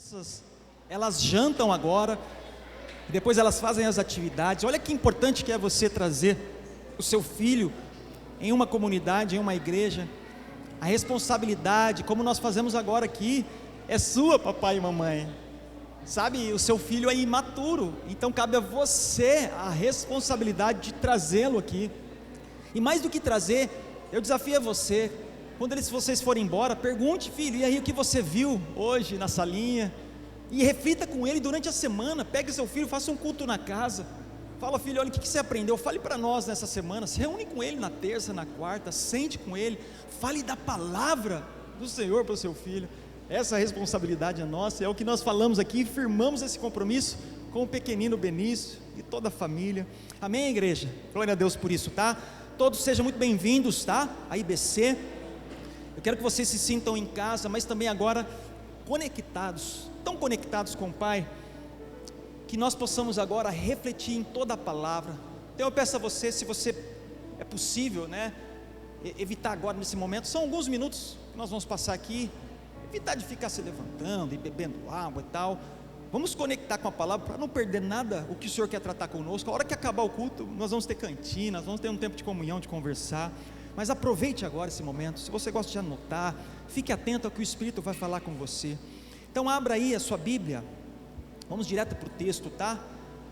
crianças, elas jantam agora, e depois elas fazem as atividades. Olha que importante que é você trazer o seu filho em uma comunidade, em uma igreja. A responsabilidade, como nós fazemos agora aqui, é sua, papai e mamãe. Sabe, o seu filho é imaturo, então cabe a você a responsabilidade de trazê-lo aqui. E mais do que trazer, eu desafio a você, quando vocês forem embora, pergunte: filho, e aí o que você viu hoje na salinha? E reflita com ele durante a semana. Pegue seu filho, faça um culto na casa. Fala: filho, olha, o que você aprendeu? Fale para nós nessa semana. Se reúne com ele na terça, na quarta, sente com ele, fale da palavra do Senhor para o seu filho. Essa responsabilidade é nossa, é o que nós falamos aqui, firmamos esse compromisso com o pequenino Benício e toda a família. Amém, igreja? Glória a Deus por isso, tá? Todos sejam muito bem-vindos, tá? A IBC. Eu quero que vocês se sintam em casa, mas também agora conectados, tão conectados com o Pai, que nós possamos agora refletir em toda a palavra. Então eu peço a você, se você é possível, né, evitar agora nesse momento, são alguns minutos que nós vamos passar aqui, evitar de ficar se levantando e bebendo água e tal. Vamos conectar com a palavra para não perder nada o que o Senhor quer tratar conosco. A hora que acabar o culto, nós vamos ter cantina, nós vamos ter um tempo de comunhão, de conversar. Mas aproveite agora esse momento. Se você gosta de anotar, fique atento ao que o Espírito vai falar com você. Então abra aí a sua Bíblia, vamos direto para o texto, tá?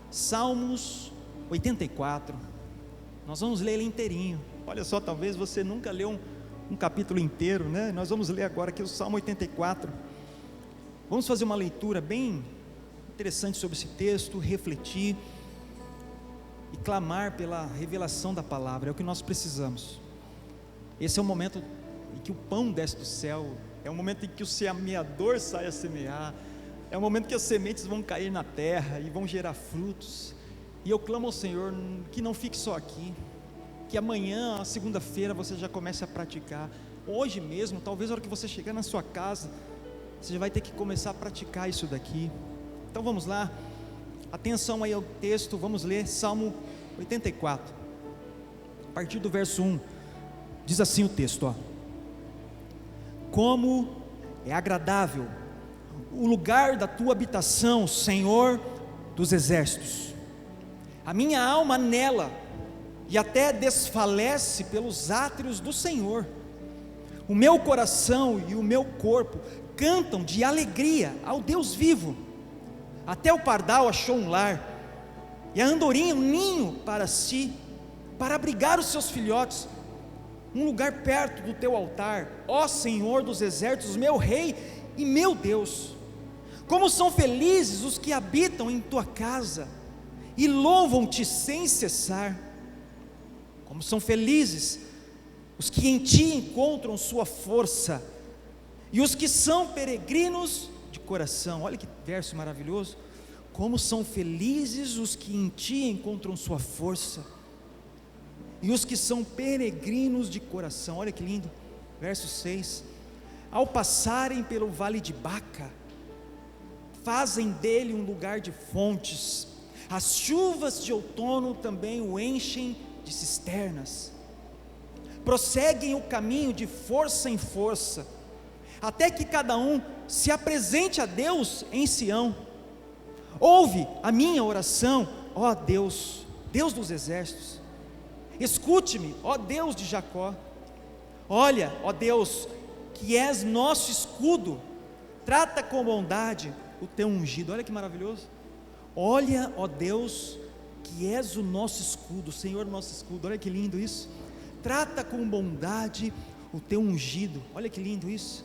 Salmos 84, nós vamos ler ele inteirinho. Olha só, talvez você nunca leu um capítulo inteiro, né? Nós vamos ler agora aqui o Salmo 84, vamos fazer uma leitura bem interessante sobre esse texto, refletir e clamar pela revelação da palavra, é o que nós precisamos. Esse é o momento em que o pão desce do céu, é o momento em que o semeador sai a semear, é o momento que as sementes vão cair na terra e vão gerar frutos. E eu clamo ao Senhor que não fique só aqui, que amanhã, segunda-feira, você já comece a praticar. Hoje mesmo, talvez na hora que você chegar na sua casa, você já vai ter que começar a praticar isso daqui. Então vamos lá, atenção aí ao texto, vamos ler Salmo 84, a partir do verso 1, diz assim o texto, ó: como é agradável o lugar da tua habitação, Senhor dos exércitos. A minha alma anela e até desfalece pelos átrios do Senhor. O meu coração e o meu corpo cantam de alegria ao Deus vivo. Até o pardal achou um lar, e a andorinha um ninho para si, para abrigar os seus filhotes, um lugar perto do teu altar, ó Senhor dos exércitos, meu Rei e meu Deus. Como são felizes os que habitam em tua casa e louvam-te sem cessar. Como são felizes os que em ti encontram sua força, e os que são peregrinos de coração. Olha que verso maravilhoso. Como são felizes os que em ti encontram sua força, e os que são peregrinos de coração. Olha que lindo, verso 6: ao passarem pelo vale de Baca, fazem dele um lugar de fontes, as chuvas de outono também o enchem de cisternas. Prosseguem o caminho de força em força, até que cada um se apresente a Deus em Sião. Ouve a minha oração, ó Deus, Deus dos exércitos. Escute-me, ó Deus de Jacó. Olha, ó Deus, que és nosso escudo, trata com bondade o teu ungido. Olha que maravilhoso. Olha, ó Deus, que és o nosso escudo, Senhor, nosso escudo. Olha que lindo isso. Trata com bondade o teu ungido. Olha que lindo isso.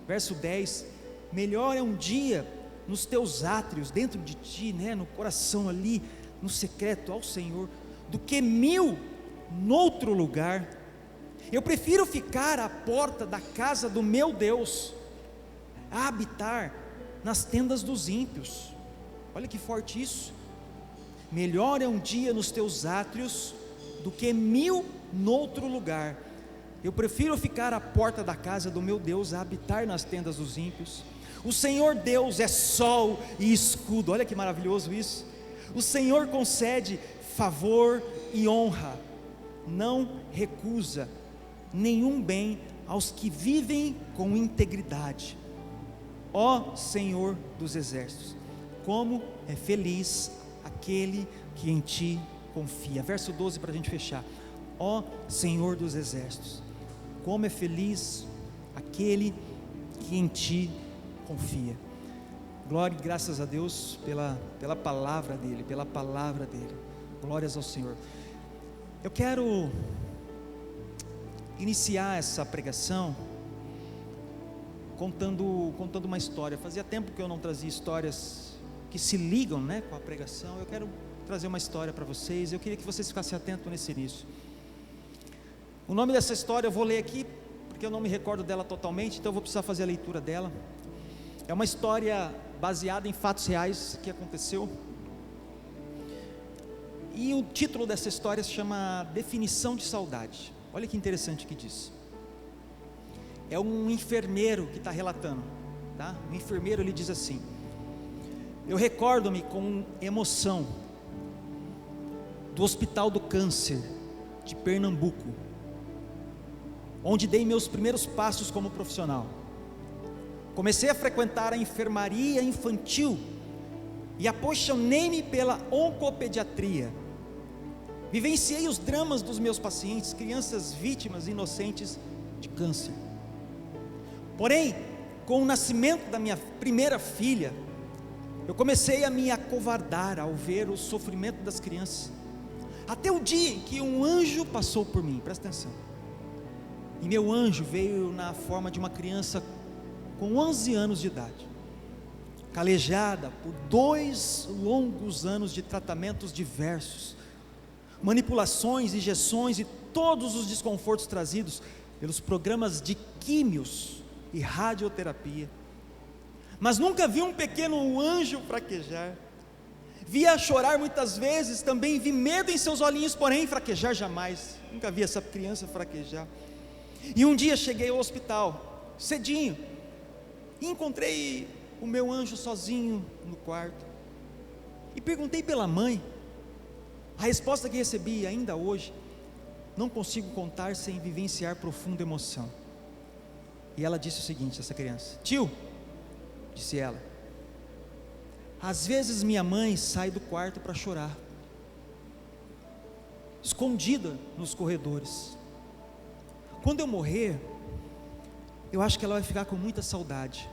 Verso 10: melhor é um dia nos teus átrios, dentro de ti, né, no coração ali, no secreto ao Senhor, do que 1000 noutro lugar. Eu prefiro ficar à porta da casa do meu Deus, a habitar nas tendas dos ímpios. Olha que forte isso. Melhor é um dia nos teus átrios do que 1000 noutro lugar. Eu prefiro ficar à porta da casa do meu Deus, a habitar nas tendas dos ímpios. O Senhor Deus é sol e escudo. Olha que maravilhoso isso. O Senhor concede favor e honra, não recusa nenhum bem aos que vivem com integridade. ó Senhor dos exércitos, como é feliz aquele que em ti confia. Verso 12 para a gente fechar. Ó Senhor dos exércitos, como é feliz aquele que em ti confia. Glória e graças a Deus pela palavra dele, glórias ao Senhor. Eu quero iniciar essa pregação contando uma história. Fazia tempo que eu não trazia histórias que se ligam, com a pregação. Eu quero trazer uma história para vocês. Eu queria que vocês ficassem atentos nesse início. O nome dessa história eu vou ler aqui, porque eu não me recordo dela totalmente, então eu vou precisar fazer a leitura dela. É uma história baseada em fatos reais que aconteceu. E o título dessa história se chama Definição de Saudade. Olha que interessante que diz. É um enfermeiro que está relatando, tá? O enfermeiro, ele diz assim: eu recordo-me com emoção do Hospital do Câncer de Pernambuco, onde dei meus primeiros passos como profissional. Comecei a frequentar a enfermaria infantil e apaixonei-me pela oncopediatria. Vivenciei os dramas dos meus pacientes, crianças vítimas inocentes de câncer. Porém, com o nascimento da minha primeira filha, eu comecei a me acovardar ao ver o sofrimento das crianças, até o dia em que um anjo passou por mim. Presta atenção. E meu anjo veio na forma de uma criança com 11 anos de idade, calejada por 2 longos anos de tratamentos diversos, manipulações, injeções e todos os desconfortos trazidos pelos programas de químios e radioterapia. Mas nunca vi um pequeno anjo fraquejar. Via chorar muitas vezes, também vi medo em seus olhinhos, porém fraquejar jamais. Nunca vi essa criança fraquejar. E um dia cheguei ao hospital, cedinho, e encontrei o meu anjo sozinho no quarto, e perguntei pela mãe. A resposta que recebi ainda hoje, não consigo contar sem vivenciar profunda emoção. E ela disse o seguinte, essa criança: tio, disse ela, às vezes minha mãe sai do quarto para chorar, escondida nos corredores. Quando eu morrer, eu acho que ela vai ficar com muita saudade,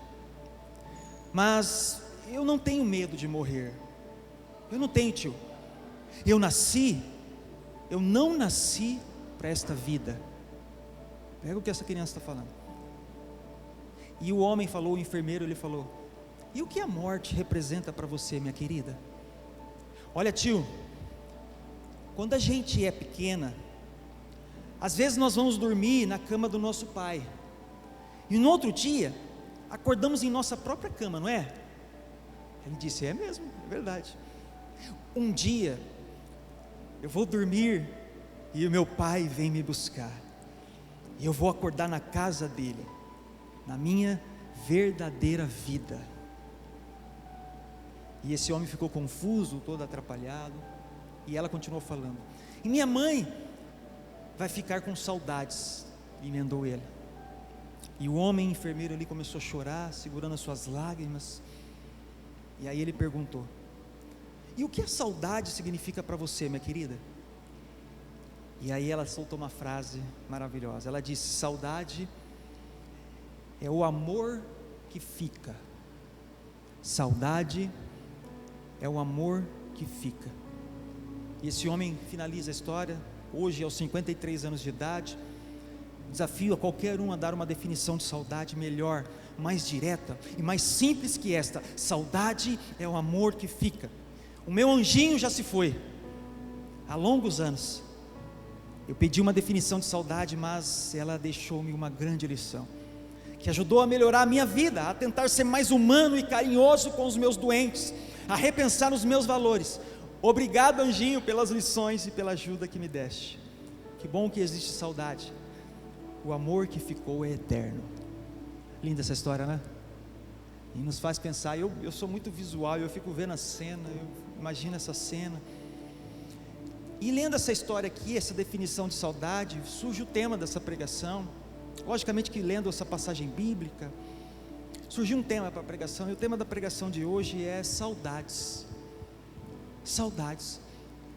mas eu não tenho medo de morrer. Eu não tenho, tio. Eu não nasci para esta vida. Pega o que essa criança está falando. E o homem falou, o enfermeiro, ele falou: e o que a morte representa para você, minha querida? Olha, tio, quando a gente é pequena, às vezes nós vamos dormir na cama do nosso pai, e no outro dia, acordamos em nossa própria cama, não é? Ele disse: é mesmo, é verdade. Um dia, eu vou dormir, e o meu pai vem me buscar, e eu vou acordar na casa dele, na minha verdadeira vida. E esse homem ficou confuso, todo atrapalhado, e ela continuou falando: e minha mãe vai ficar com saudades, emendou ele. E o homem enfermeiro ali começou a chorar, segurando as suas lágrimas, e aí ele perguntou: e o que a saudade significa para você, minha querida? E aí ela soltou uma frase maravilhosa. Ela disse: saudade é o amor que fica. Saudade é o amor que fica. E esse homem finaliza a história, hoje aos 53 anos de idade. Desafio a qualquer um a dar uma definição de saudade melhor, mais direta e mais simples que esta: saudade é o amor que fica. O meu anjinho já se foi, há longos anos. Eu pedi uma definição de saudade, mas ela deixou-me uma grande lição, que ajudou a melhorar a minha vida, a tentar ser mais humano e carinhoso com os meus doentes, a repensar os meus valores. Obrigado, anjinho, pelas lições e pela ajuda que me deste. Que bom que existe saudade. O amor que ficou é eterno. Linda essa história, né? E nos faz pensar. Eu sou muito visual, eu fico vendo a cena, eu imagino essa cena. E lendo essa história aqui, essa definição de saudade, surge o tema dessa pregação. Logicamente que lendo essa passagem bíblica, surgiu um tema para a pregação, e o tema da pregação de hoje é saudades. Saudades.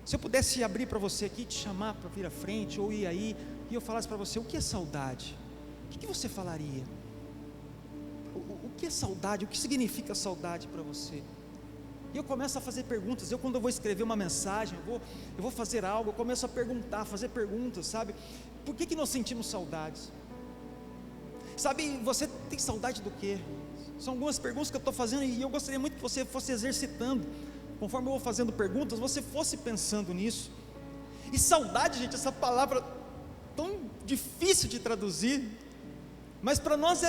Se eu pudesse abrir para você aqui, te chamar para vir à frente, ou ir aí, e eu falasse para você, o que é saudade? O que você falaria? O que é saudade? O que significa saudade para você? E eu começo a fazer perguntas. Quando eu vou escrever uma mensagem, eu vou fazer algo, eu começo a perguntar, fazer perguntas, sabe? Por que nós sentimos saudades? Sabe, você tem saudade do quê? São algumas perguntas que eu estou fazendo, e eu gostaria muito que você fosse exercitando. Conforme eu vou fazendo perguntas, você fosse pensando nisso. E saudade, gente, essa palavra tão difícil de traduzir, mas para nós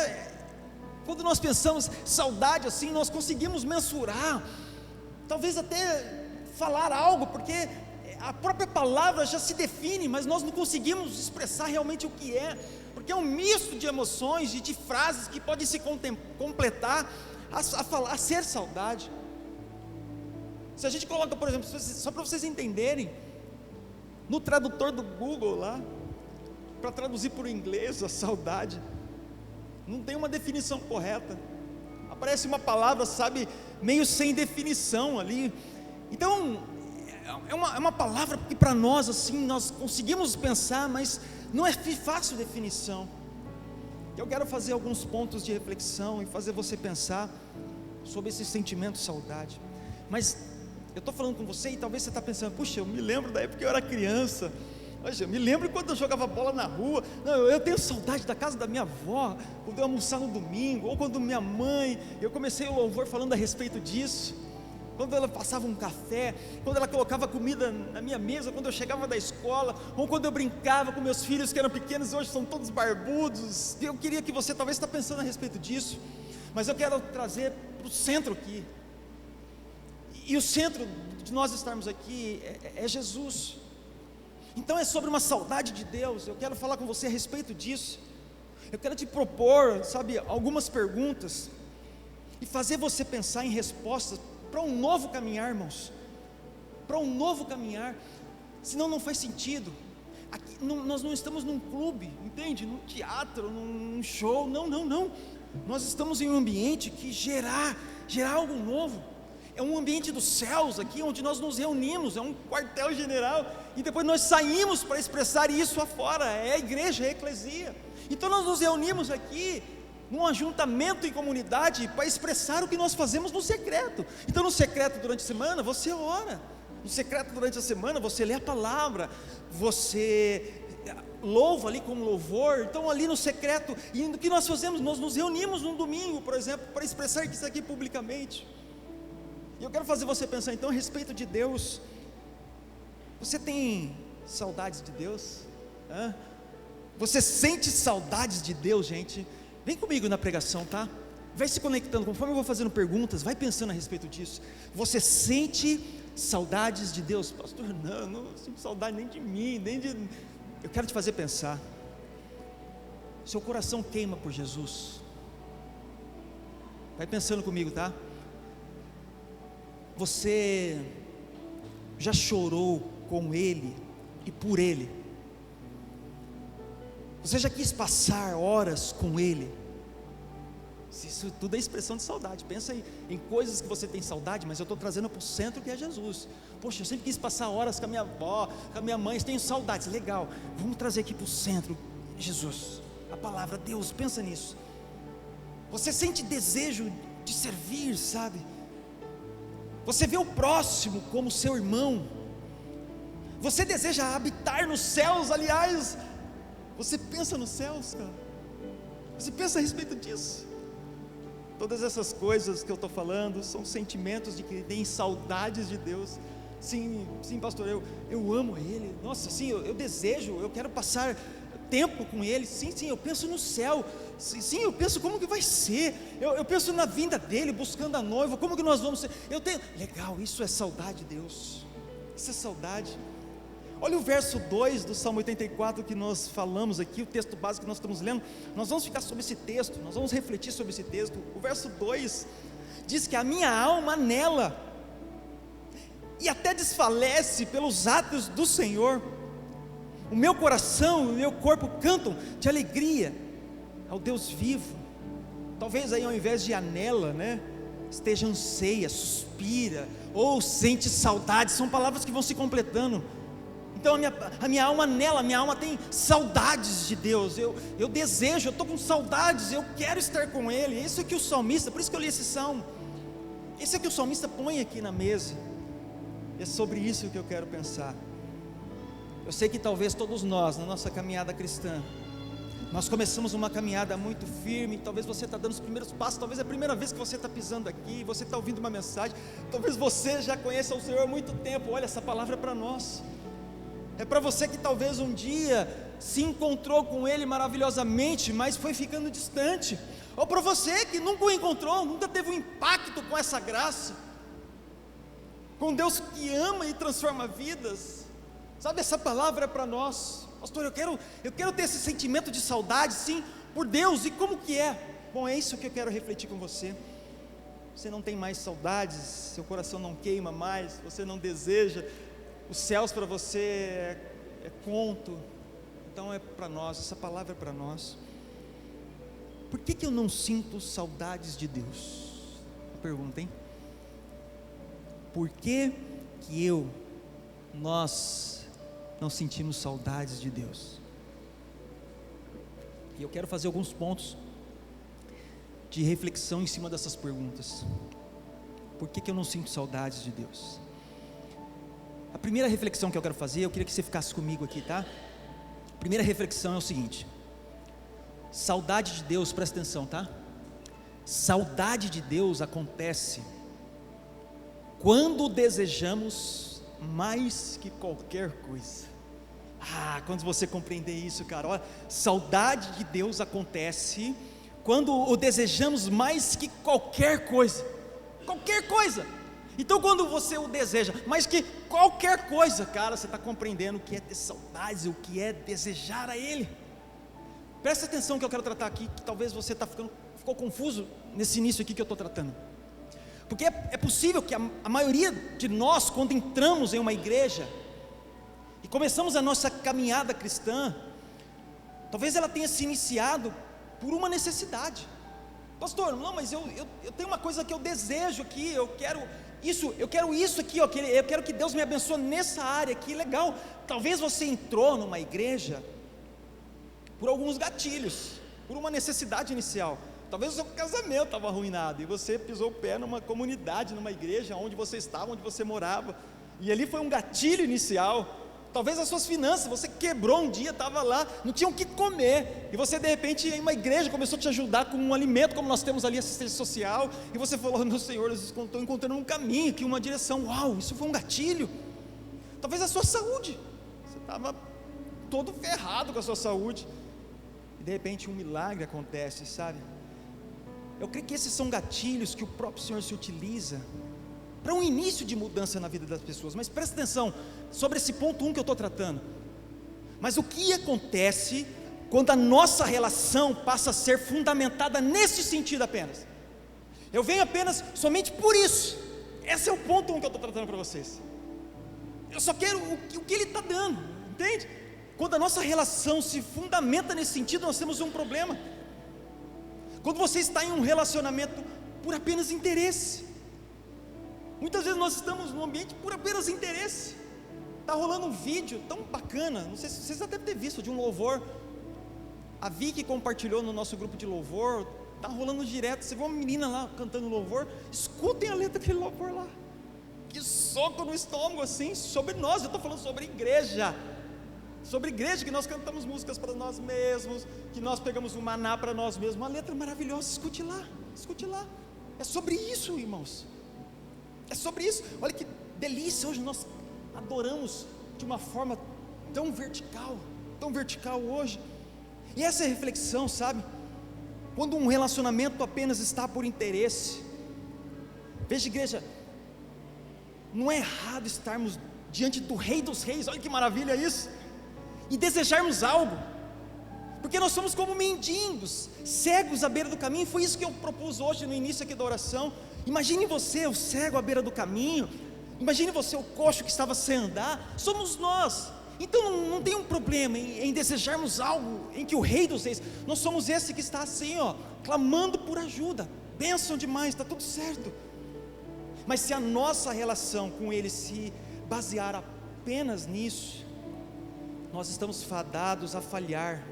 quando nós pensamos saudade assim, nós conseguimos mensurar, talvez até falar algo, porque a própria palavra já se define, mas nós não conseguimos expressar realmente o que é, porque é um misto de emoções e de frases que podem se completar a ser saudade. Se a gente coloca, por exemplo, só para vocês entenderem, no tradutor do Google lá, para traduzir para o inglês a saudade, não tem uma definição correta, aparece uma palavra, sabe, meio sem definição ali. Então é uma palavra que para nós assim, nós conseguimos pensar, mas não é fácil definição. Eu quero fazer alguns pontos de reflexão e fazer você pensar sobre esse sentimento de saudade. Mas eu estou falando com você e talvez você está pensando, puxa, eu me lembro da época que eu era criança, eu me lembro quando eu jogava bola na rua. Não, eu tenho saudade da casa da minha avó, quando eu almoçar no domingo, ou quando minha mãe, eu comecei o louvor falando a respeito disso, quando ela passava um café, quando ela colocava comida na minha mesa, quando eu chegava da escola, ou quando eu brincava com meus filhos que eram pequenos e hoje são todos barbudos. Eu queria que você talvez está pensando a respeito disso, mas eu quero trazer para o centro aqui, e o centro de nós estarmos aqui é Jesus. Então é sobre uma saudade de Deus. Eu quero falar com você a respeito disso. Eu quero te propor, sabe, algumas perguntas e fazer você pensar em respostas para um novo caminhar, irmãos, para um novo caminhar. Senão não faz sentido. Aqui, nós não estamos num clube, entende? Num teatro, num show, não. Nós estamos em um ambiente que gerar algo novo. É um ambiente dos céus aqui, onde nós nos reunimos, é um quartel-general, e depois nós saímos para expressar isso afora, é a igreja, é a eclesia. Então nós nos reunimos aqui, num ajuntamento em comunidade, para expressar o que nós fazemos no secreto. Então no secreto durante a semana, você ora, no secreto durante a semana, você lê a palavra, você louva ali com louvor. Então ali no secreto, e o que nós fazemos? Nós nos reunimos num domingo, por exemplo, para expressar isso aqui publicamente. E eu quero fazer você pensar então a respeito de Deus. Você tem saudades de Deus? Você sente saudades de Deus, gente? Vem comigo na pregação, tá? Vai se conectando, conforme eu vou fazendo perguntas, vai pensando a respeito disso. Você sente saudades de Deus? Pastor, não sinto saudade nem de mim, nem de... Eu quero te fazer pensar. Seu coração queima por Jesus? Vai pensando comigo, tá? Você já chorou com Ele e por Ele? Você já quis passar horas com Ele? Isso tudo é expressão de saudade. Pensa em coisas que você tem saudade, mas eu estou trazendo para o centro, que é Jesus. Poxa, eu sempre quis passar horas com a minha avó, com a minha mãe, tenho saudades, legal. Vamos trazer aqui para o centro, Jesus, a palavra, Deus, pensa nisso. Você sente desejo de servir, sabe? Você vê o próximo como seu irmão. Você deseja habitar nos céus. Aliás, você pensa nos céus, cara? Você pensa a respeito disso? Todas essas coisas que eu estou falando são sentimentos de que tem saudades de Deus. Sim, pastor, eu amo Ele. Nossa, sim, eu desejo, eu quero passar tempo com Ele. Sim, eu penso no céu. Sim, eu penso como que vai ser. Eu penso na vinda dEle, buscando a noiva. Como que nós vamos ser? Legal, isso é saudade de Deus. Isso é saudade. Olha o verso 2 do Salmo 84 que nós falamos aqui, o texto básico que nós estamos lendo. Nós vamos ficar sobre esse texto, nós vamos refletir sobre esse texto. O verso 2 diz que a minha alma anela e até desfalece pelos atos do Senhor. O meu coração e o meu corpo cantam de alegria ao Deus vivo. talvez aí ao invés de anela, né, esteja anseia, suspira, ou sente saudade. São palavras que vão se completando. Então a minha alma anela, a minha alma tem saudades de Deus, eu desejo, eu estou com saudades, eu quero estar com Ele. Isso é que o salmista, por isso que eu li esse salmo, isso é que o salmista põe aqui na mesa. É sobre isso que eu quero pensar. Eu sei que talvez todos nós, na nossa caminhada cristã, nós começamos uma caminhada muito firme. Talvez você está dando os primeiros passos, talvez é a primeira vez que você está pisando aqui, você está ouvindo uma mensagem, talvez você já conheça o Senhor há muito tempo. Olha, essa palavra é para nós. É para você que talvez um dia se encontrou com Ele maravilhosamente, mas foi ficando distante. Ou para você que nunca o encontrou, nunca teve um impacto com essa graça, com Deus que ama e transforma vidas. Sabe, essa palavra é para nós. Pastor, eu quero ter esse sentimento de saudade, sim, por Deus. E como que é? Bom, é isso que eu quero refletir com você. Você não tem mais saudades, seu coração não queima mais, você não deseja, os céus para você é conto. Então é para nós, essa palavra é para nós. Por que eu não sinto saudades de Deus? Uma pergunta, hein? Por que nós não sentimos saudades de Deus? E eu quero fazer alguns pontos de reflexão em cima dessas perguntas. Por que eu não sinto saudades de Deus? A primeira reflexão que eu quero fazer, eu queria que você ficasse comigo aqui, tá? A primeira reflexão é o seguinte: saudade de Deus, presta atenção, tá? Saudade de Deus acontece quando desejamos mais que qualquer coisa. Quando você compreender isso, cara, olha, saudade de Deus acontece quando o desejamos mais que qualquer coisa. Qualquer coisa. Então quando você o deseja mais que qualquer coisa, cara, você está compreendendo o que é ter saudades, o que é desejar a Ele. Presta atenção que eu quero tratar aqui, que talvez você ficou confuso nesse início aqui que eu estou tratando. Porque é possível que a maioria de nós, quando entramos em uma igreja e começamos a nossa caminhada cristã, talvez ela tenha se iniciado por uma necessidade. Pastor, não, mas eu tenho uma coisa que eu desejo aqui, eu quero isso aqui, eu quero que Deus me abençoe nessa área aqui, legal. Talvez você entrou numa igreja por alguns gatilhos, por uma necessidade inicial. Talvez o seu casamento estava arruinado e você pisou o pé numa comunidade, numa igreja onde você estava, onde você morava, e ali foi um gatilho inicial. Talvez as suas finanças, você quebrou um dia, estava lá, não tinha o que comer, e você de repente em uma igreja começou a te ajudar com um alimento, como nós temos ali assistência social, e você falou: meu Senhor, eu estou encontrando um caminho aqui, uma direção. Uau, isso foi um gatilho. Talvez a sua saúde, você estava todo ferrado com a sua saúde, e de repente um milagre acontece, sabe? Eu creio que esses são gatilhos que o próprio Senhor se utiliza para um início de mudança na vida das pessoas. Mas presta atenção sobre esse ponto 1 que eu estou tratando. Mas o que acontece quando a nossa relação passa a ser fundamentada nesse sentido apenas? Eu venho apenas somente por isso. Esse é o ponto 1 que eu estou tratando para vocês. Eu só quero o que Ele está dando, entende? Quando a nossa relação se fundamenta nesse sentido, nós temos um problema. Quando você está em um relacionamento por apenas interesse, muitas vezes nós estamos num ambiente por apenas interesse. Está rolando um vídeo tão bacana, não sei se vocês já devem ter visto, de um louvor. A Vicky compartilhou no nosso grupo de louvor, está rolando direto. Você vê uma menina lá cantando louvor, escutem a letra daquele louvor lá. Que soco no estômago assim, sobre nós. Eu estou falando sobre igreja. Sobre igreja, que nós cantamos músicas para nós mesmos, que nós pegamos o maná para nós mesmos, uma letra maravilhosa. Escute lá, escute lá. É sobre isso, irmãos. É sobre isso. Olha que delícia, hoje nós adoramos de uma forma tão vertical hoje. E essa é a reflexão, sabe? Quando um relacionamento apenas está por interesse. Veja, igreja, não é errado estarmos diante do Rei dos Reis, olha que maravilha isso, e desejarmos algo, porque nós somos como mendigos, cegos à beira do caminho. Foi isso que eu propus hoje no início aqui da oração. Imagine você, o cego à beira do caminho, imagine você, o coxo que estava sem andar. Somos nós, Então não tem um problema em desejarmos algo em que o Rei dos Reis, nós somos esse que está assim, clamando por ajuda, bênção demais, está tudo certo. Mas se a nossa relação com Ele se basear apenas nisso, nós estamos fadados a falhar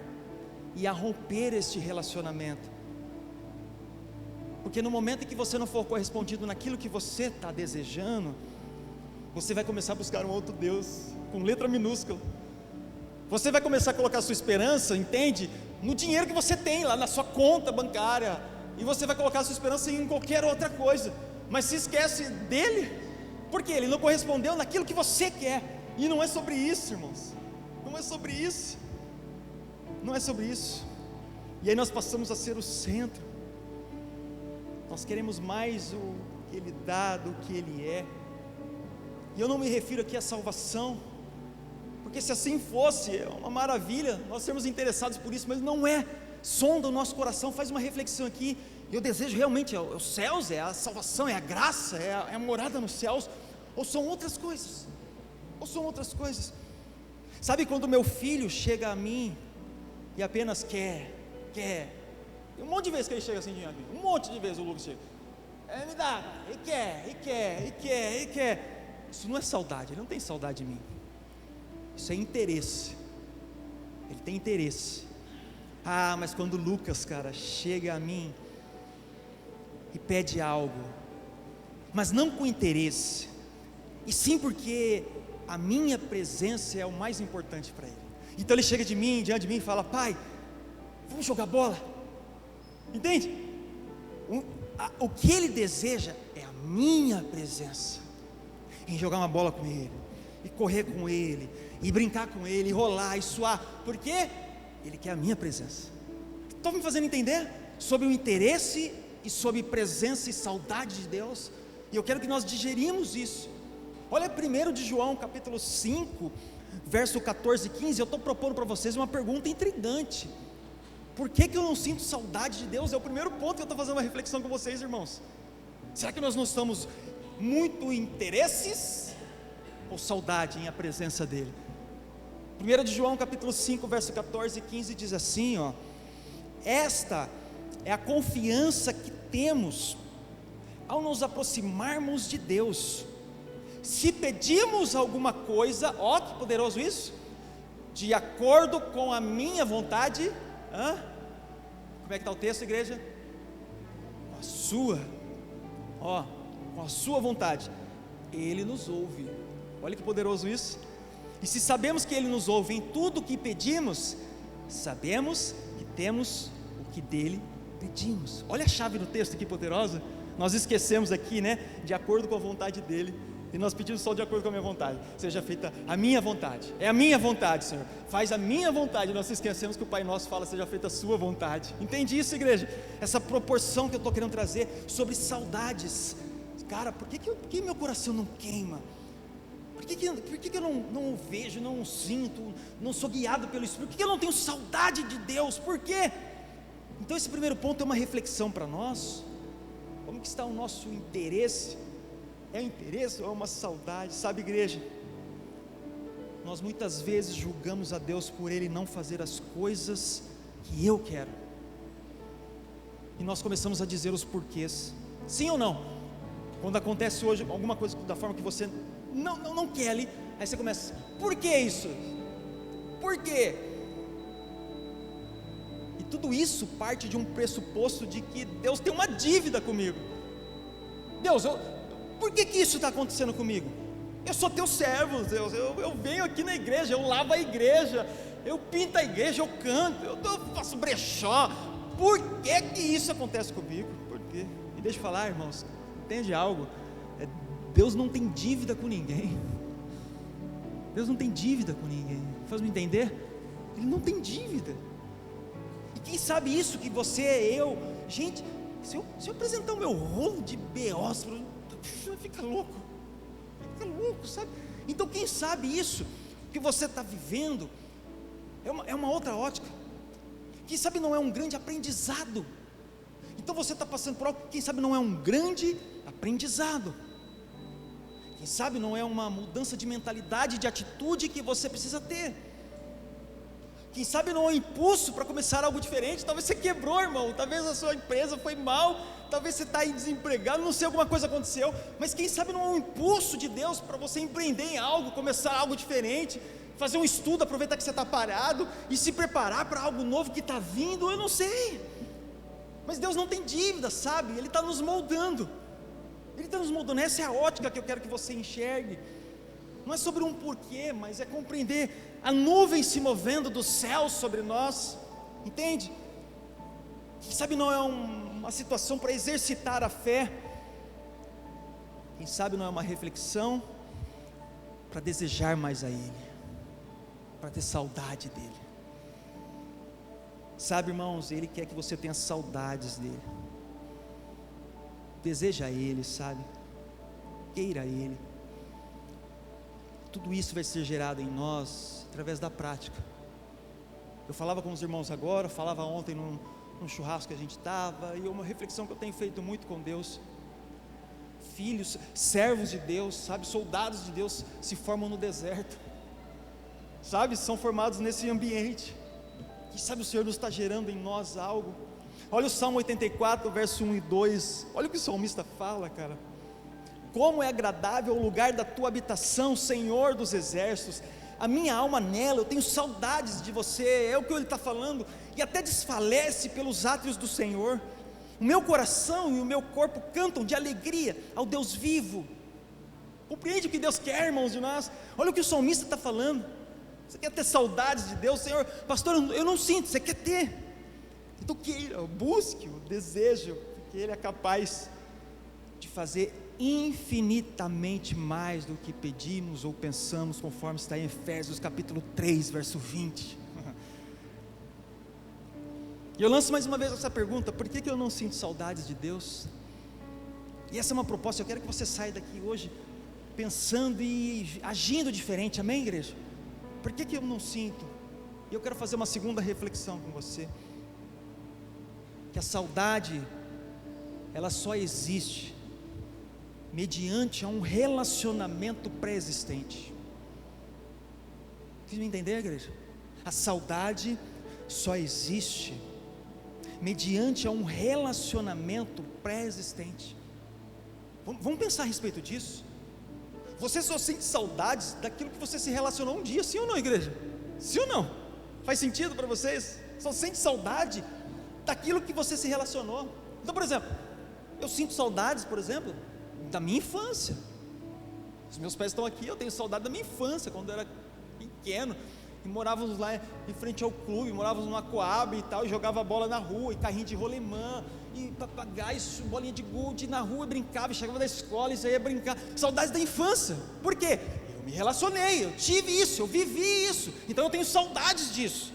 e a romper este relacionamento, porque no momento em que você não for correspondido naquilo que você está desejando, você vai começar a buscar um outro Deus, com letra minúscula. Você vai começar a colocar a sua esperança, entende? No dinheiro que você tem lá na sua conta bancária, e você vai colocar a sua esperança em qualquer outra coisa, mas se esquece dele, porque ele não correspondeu naquilo que você quer. E não é sobre isso, irmãos, não é sobre isso, não é sobre isso. E aí nós passamos a ser o centro, nós queremos mais o que Ele dá do que Ele é. E eu não me refiro aqui à salvação, porque se assim fosse, é uma maravilha, nós sermos interessados por isso, mas não é. Sonda o nosso coração, faz uma reflexão aqui. Eu desejo realmente os céus, é a salvação, é a graça, é a morada nos céus, ou são outras coisas? Ou são outras coisas? Sabe quando meu filho chega a mim e apenas quer, um monte de vezes que ele chega assim diante de mim, um monte de vezes o Lucas chega, me dá, e quer, isso não é saudade, ele não tem saudade de mim, isso é interesse, ele tem interesse. Mas quando o Lucas, cara, chega a mim e pede algo, mas não com interesse, e sim porque a minha presença é o mais importante para ele. Então ele chega diante de mim e fala: pai, vamos jogar bola, entende? O que ele deseja é a minha presença, em jogar uma bola com ele, e correr com ele, e brincar com ele, e rolar, e suar. Por quê? Ele quer a minha presença. Estou me fazendo entender? Sobre o interesse e sobre presença e saudade de Deus. E eu quero que nós digerimos isso. Olha 1 de João capítulo 5, verso 14 e 15, eu estou propondo para vocês uma pergunta intrigante. Por que eu não sinto saudade de Deus? É o primeiro ponto que eu estou fazendo uma reflexão com vocês, irmãos. Será que nós não estamos muito interesses ou saudade em a presença dEle? 1 de João capítulo 5, verso 14 e 15 diz assim, esta é a confiança que temos ao nos aproximarmos de Deus. Se pedimos alguma coisa, que poderoso isso, de acordo com a minha vontade, como é que está o texto, igreja? Com a sua, com a sua vontade, Ele nos ouve. Olha que poderoso isso. E se sabemos que Ele nos ouve em tudo o que pedimos, sabemos que temos o que dEle pedimos. Olha a chave do texto aqui poderosa. Nós esquecemos aqui, de acordo com a vontade dEle, e nós pedimos só de acordo com a minha vontade. Seja feita a minha vontade, é a minha vontade, Senhor, faz a minha vontade. Nós esquecemos que o Pai Nosso fala: seja feita a sua vontade. Entende isso, igreja? Essa proporção que eu estou querendo trazer sobre saudades. Cara, por que meu coração não queima? Por que eu não vejo, não sinto, não sou guiado pelo Espírito? Por que eu não tenho saudade de Deus? Por quê? Então esse primeiro ponto é uma reflexão para nós. Como que está o nosso interesse? É um interesse ou é uma saudade? Sabe, igreja, nós muitas vezes julgamos a Deus por Ele não fazer as coisas que eu quero, e nós começamos a dizer os porquês, sim ou não? Quando acontece hoje alguma coisa da forma que você não quer ali, aí você começa: por que isso? Por quê? E tudo isso parte de um pressuposto de que Deus tem uma dívida comigo. Deus, por que isso está acontecendo comigo? Eu sou teu servo, Deus, eu venho aqui na igreja, eu lavo a igreja, eu pinto a igreja, eu canto, eu faço brechó. Por que isso acontece comigo? Por quê? E deixa eu falar, irmãos, entende algo? Deus não tem dívida com ninguém. Deus não tem dívida com ninguém. Faz-me entender? Ele não tem dívida. E quem sabe isso que você, eu, gente, se eu apresentar o meu rolo de B.O.s, fica louco, sabe? Então quem sabe isso que você está vivendo é uma outra ótica. Quem sabe não é um grande aprendizado. Então você está passando por algo que quem sabe não é um grande aprendizado. Quem sabe não é uma mudança de mentalidade, de atitude que você precisa ter. Quem sabe não é um impulso para começar algo diferente. Talvez você quebrou, irmão, talvez a sua empresa foi mal, talvez você está aí desempregado, não sei, alguma coisa aconteceu, mas quem sabe não é um impulso de Deus para você empreender em algo, começar algo diferente, fazer um estudo, aproveitar que você está parado e se preparar para algo novo que está vindo. Eu não sei, mas Deus não tem dívida, sabe? Ele está nos moldando, essa é a ótica que eu quero que você enxergue. Não é sobre um porquê, mas é compreender a nuvem se movendo do céu sobre nós, entende? Quem sabe não é uma situação para exercitar a fé, quem sabe não é uma reflexão para desejar mais a Ele, para ter saudade dEle. Sabe, irmãos, Ele quer que você tenha saudades dEle, deseja Ele, sabe, queira Ele. Tudo isso vai ser gerado em nós através da prática. Eu falava com os irmãos agora, falava ontem num churrasco que a gente estava, e uma reflexão que eu tenho feito muito com Deus. Filhos, servos de Deus, sabe, soldados de Deus se formam no deserto, sabe, são formados nesse ambiente. Quem sabe o Senhor nos está gerando em nós algo. Olha o Salmo 84, verso 1 e 2, olha o que o salmista fala, cara. Como é agradável o lugar da tua habitação, Senhor dos exércitos, a minha alma nela, eu tenho saudades de você, é o que ele está falando, e até desfalece pelos átrios do Senhor. O meu coração e o meu corpo cantam de alegria ao Deus vivo. Compreende o que Deus quer, irmãos, de nós? Olha o que o salmista está falando. Você quer ter saudades de Deus? Senhor, pastor, eu não sinto, você quer ter, então queira, busque, o desejo, porque Ele é capaz de fazer infinitamente mais do que pedimos ou pensamos, conforme está em Efésios capítulo 3, verso 20. E eu lanço mais uma vez essa pergunta: por que eu não sinto saudades de Deus? E essa é uma proposta. Eu quero que você saia daqui hoje pensando e agindo diferente, amém, igreja? Por que eu não sinto? E eu quero fazer uma segunda reflexão com você, que a saudade, ela só existe mediante a um relacionamento pré-existente. Vocês me entenderam, igreja? A saudade só existe mediante a um relacionamento pré-existente. Vamos pensar a respeito disso. Você só sente saudades daquilo que você se relacionou um dia, sim ou não, igreja? Sim ou não? Faz sentido para vocês? Só sente saudade daquilo que você se relacionou. Então, por exemplo, eu sinto saudades, por exemplo, da minha infância. Os meus pais estão aqui, eu tenho saudade da minha infância, quando eu era pequeno, e morávamos lá em frente ao clube, morávamos numa Coab e tal, e jogava bola na rua, e carrinho de rolemã, e papagaio, bolinha de gude na rua, e brincava, e chegava da escola, e saía brincar. Saudades da infância. Por quê? Eu me relacionei, eu tive isso, eu vivi isso, então eu tenho saudades disso.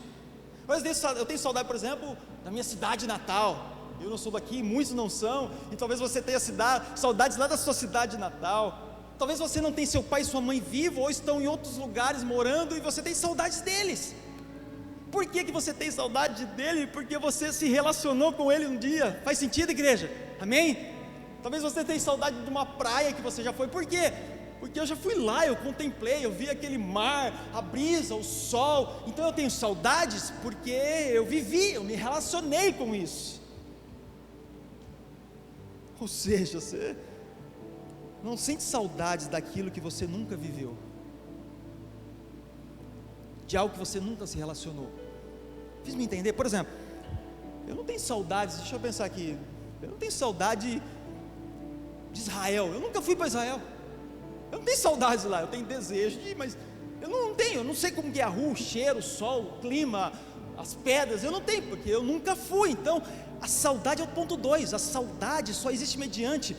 Mas eu tenho saudade, por exemplo, da minha cidade natal. Eu não sou daqui, muitos não são, e talvez você tenha saudades lá da sua cidade natal. Talvez você não tenha seu pai e sua mãe vivos, ou estão em outros lugares morando, e você tem saudades deles. Por que você tem saudade dele? Porque você se relacionou com ele um dia. Faz sentido, igreja? Amém? Talvez você tenha saudade de uma praia que você já foi. Por quê? Porque eu já fui lá, eu contemplei, eu vi aquele mar, a brisa, o sol. Então eu tenho saudades porque eu vivi, eu me relacionei com isso. Ou seja, você não sente saudades daquilo que você nunca viveu, de algo que você nunca se relacionou. Fiz me entender? Por exemplo, eu não tenho saudades, deixa eu pensar aqui, eu não tenho saudade de Israel, eu nunca fui para Israel, eu não tenho saudades lá, eu tenho desejo de ir, mas eu não sei como que é a rua, o cheiro, o sol, o clima, as pedras, eu não tenho, porque eu nunca fui. Então, a saudade é o ponto 2, a saudade só existe mediante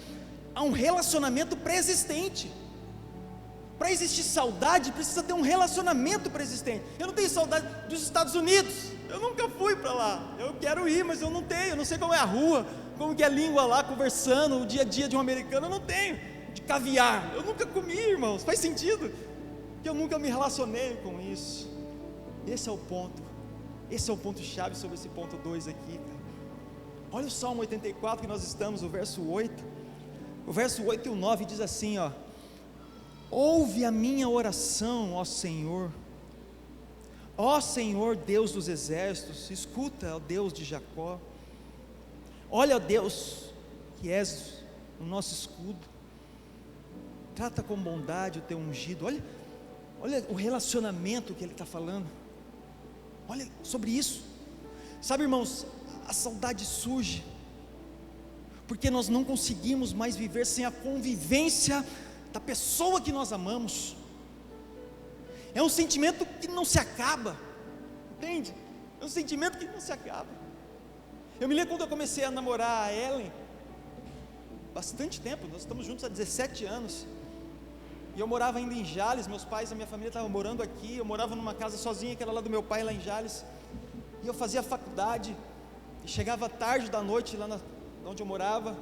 a um relacionamento pré-existente. Para existir saudade, precisa ter um relacionamento pré-existente. Eu não tenho saudade dos Estados Unidos, eu nunca fui para lá, eu quero ir, mas eu não tenho, eu não sei como é a rua, como que é a língua lá, conversando, o dia a dia de um americano, eu não tenho, de caviar, eu nunca comi, irmãos, faz sentido? Que eu nunca me relacionei com isso. Esse é o ponto chave sobre esse ponto 2 aqui, cara. Olha o Salmo 84 que nós estamos, o verso 8 e o 9 diz assim, ó: ouve a minha oração, ó Senhor. Ó Senhor, Deus dos exércitos, escuta, ó Deus de Jacó. Olha, ó Deus, que és o nosso escudo, trata com bondade o teu ungido. Olha o relacionamento que ele está falando, olha sobre isso. Sabe, irmãos, a saudade surge porque nós não conseguimos mais viver sem a convivência da pessoa que nós amamos. É um sentimento que não se acaba, entende? É um sentimento que não se acaba. Eu me lembro quando eu comecei a namorar a Ellen, bastante tempo, nós estamos juntos há 17 anos, e eu morava ainda em Jales, meus pais, a minha família estavam morando aqui, eu morava numa casa sozinha, que era lá do meu pai, lá em Jales, e eu fazia faculdade, e chegava tarde da noite, lá onde eu morava,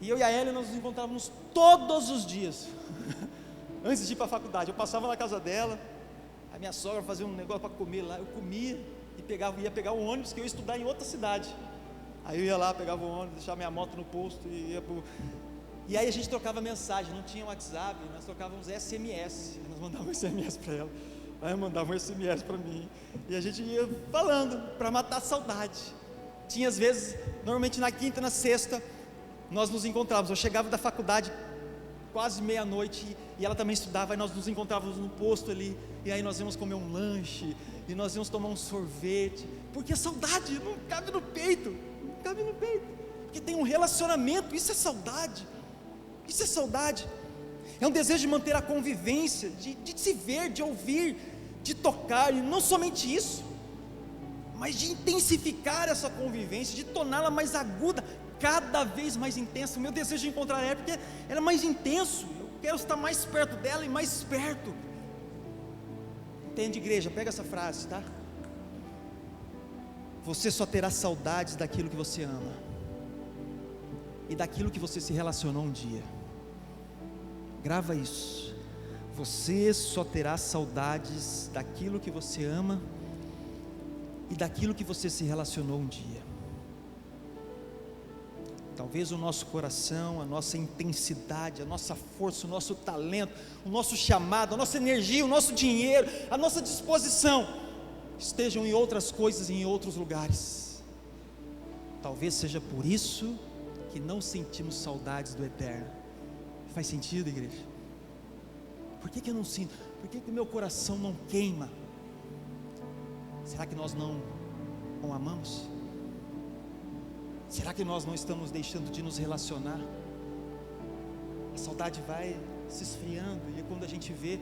e eu e a Ellen, nós nos encontrávamos todos os dias, antes de ir para a faculdade. Eu passava na casa dela, a minha sogra fazia um negócio para comer lá, eu comia, e ia pegar o ônibus, que eu ia estudar em outra cidade. Aí eu ia lá, pegava o ônibus, deixava minha moto no posto e aí a gente trocava mensagem, não tinha WhatsApp, nós trocávamos SMS, nós mandávamos SMS para ela, aí eu mandava um SMS para mim, e a gente ia falando, para matar a saudade. Tinha às vezes, normalmente na quinta, na sexta, nós nos encontrávamos. Eu chegava da faculdade quase meia-noite, e ela também estudava, aí nós nos encontrávamos no posto ali, e aí nós íamos comer um lanche, e nós íamos tomar um sorvete, porque a saudade não cabe no peito, porque tem um relacionamento. Isso é saudade, é um desejo de manter a convivência, de se ver, de ouvir, de tocar, e não somente isso, mas de intensificar essa convivência, de torná-la mais aguda, cada vez mais intensa. O meu desejo de encontrar ela, porque ela é mais intenso, eu quero estar mais perto dela e mais perto. Entende, igreja? Pega essa frase, tá? Você só terá saudades daquilo que você ama e daquilo que você se relacionou um dia. Grava isso. Você só terá saudades daquilo que você ama e daquilo que você se relacionou um dia. Talvez o nosso coração, a nossa intensidade, a nossa força, o nosso talento, o nosso chamado, a nossa energia, o nosso dinheiro, a nossa disposição estejam em outras coisas e em outros lugares. Talvez seja por isso que não sentimos saudades do eterno. Faz sentido, igreja? Por que eu não sinto? Por que o meu coração não queima? Será que nós não amamos? Será que nós não estamos deixando de nos relacionar? A saudade vai se esfriando, e quando a gente vê,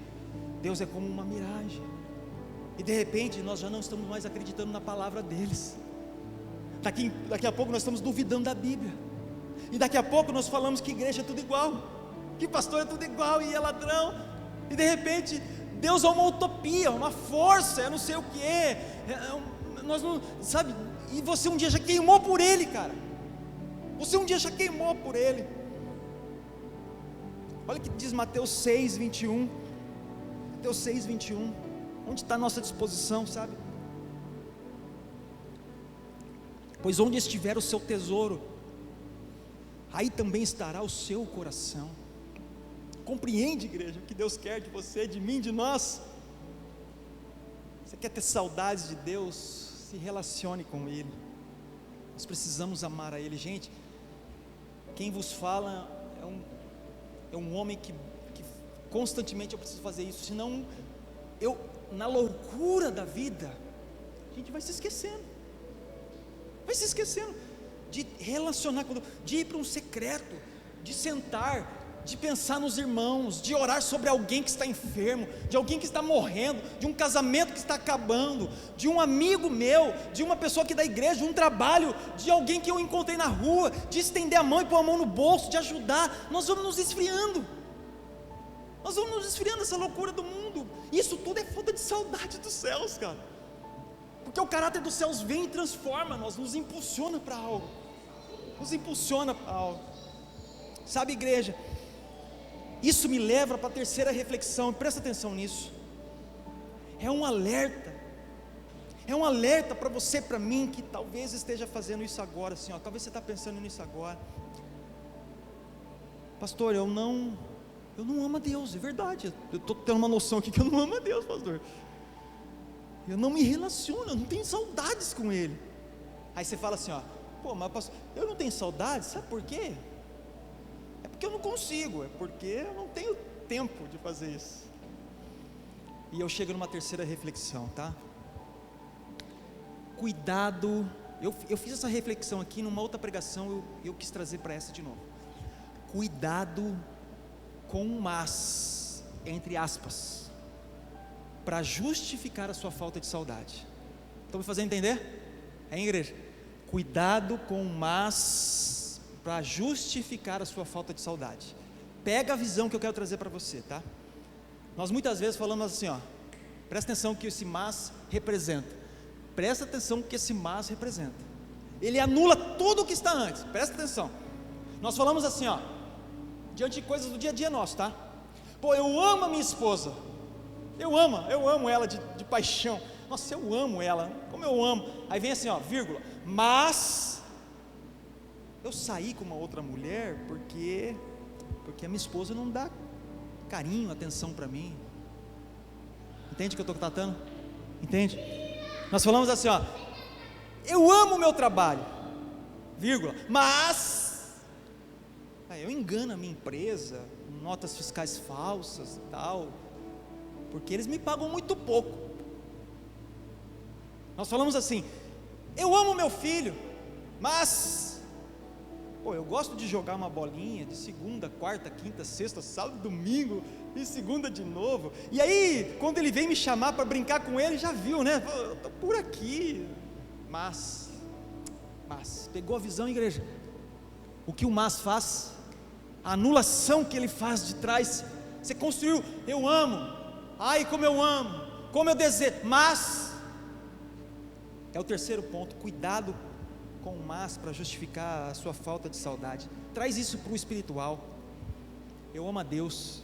Deus é como uma miragem, e de repente nós já não estamos mais acreditando na palavra deles. Daqui a pouco nós estamos duvidando da Bíblia, e daqui a pouco nós falamos que igreja é tudo igual, que pastor é tudo igual, e é ladrão, e de repente Deus é uma utopia, uma força, é não sei o que, nós não, sabe, e você um dia já queimou por Ele, cara, você um dia já queimou por Ele. Olha o que diz Mateus 6:21, Mateus 6:21, onde está a nossa disposição, sabe? Pois onde estiver o seu tesouro, aí também estará o seu coração. Compreende, igreja, o que Deus quer de você, de mim, de nós? Você quer ter saudades de Deus? Se relacione com Ele. Nós precisamos amar a Ele. Gente, quem vos fala é um homem que constantemente eu preciso fazer isso, senão na loucura da vida, a gente vai se esquecendo de relacionar com Deus, de ir para um secreto, de sentar, de pensar nos irmãos, de orar sobre alguém que está enfermo, de alguém que está morrendo, de um casamento que está acabando, de um amigo meu, de uma pessoa aqui da igreja, de um trabalho, de alguém que eu encontrei na rua, de estender a mão e pôr a mão no bolso, de ajudar. Nós vamos nos esfriando, essa loucura do mundo. Isso tudo é falta de saudade dos céus, cara, porque o caráter dos céus vem e transforma nós, nos impulsiona para algo, sabe, igreja? Isso me leva para a terceira reflexão, presta atenção nisso. É um alerta para você, para mim, que talvez esteja fazendo isso agora, assim, talvez você está pensando nisso agora. Pastor, eu não eu não amo a Deus, é verdade, eu estou tendo uma noção aqui que eu não amo a Deus, pastor, eu não me relaciono, eu não tenho saudades com Ele. Aí você fala assim, ó, pô, mas pastor, eu não tenho saudades, sabe por quê? É porque eu não consigo, é porque eu não tenho tempo de fazer isso. E eu chego numa terceira reflexão, tá? Cuidado, eu fiz essa reflexão aqui numa outra pregação, eu quis trazer para essa de novo. Cuidado com o mas, entre aspas, para justificar a sua falta de saudade. Estão me fazendo entender? É, igreja? Cuidado com o mas, para justificar a sua falta de saudade. Pega a visão que eu quero trazer para você, tá? Nós muitas vezes falamos assim, ó, presta atenção que esse mas representa, presta atenção que esse mas representa, ele anula tudo o que está antes, presta atenção. Nós falamos assim, ó, diante de coisas do dia a dia nosso, tá? Pô, eu amo a minha esposa, eu amo ela de paixão, nossa, eu amo ela, como eu amo. Aí vem assim, ó, vírgula, mas eu saí com uma outra mulher porque a minha esposa não dá carinho, atenção para mim. Entende o que eu estou tratando? Entende? Nós falamos assim, ó, eu amo o meu trabalho, vírgula, mas eu engano a minha empresa, notas fiscais falsas e tal, porque eles me pagam muito pouco. Nós falamos assim, eu amo meu filho, mas eu gosto de jogar uma bolinha de segunda, quarta, quinta, sexta, sábado, domingo e segunda de novo. E aí, quando ele vem me chamar para brincar com ele, já viu, né? Eu estou por aqui. Mas, pegou a visão, igreja? O que o mas faz? A anulação que ele faz de trás. Você construiu, eu amo, ai como eu amo, como eu desejo, mas é o terceiro ponto, cuidado com o mas para justificar a sua falta de saudade. Traz isso para o espiritual. Eu amo a Deus,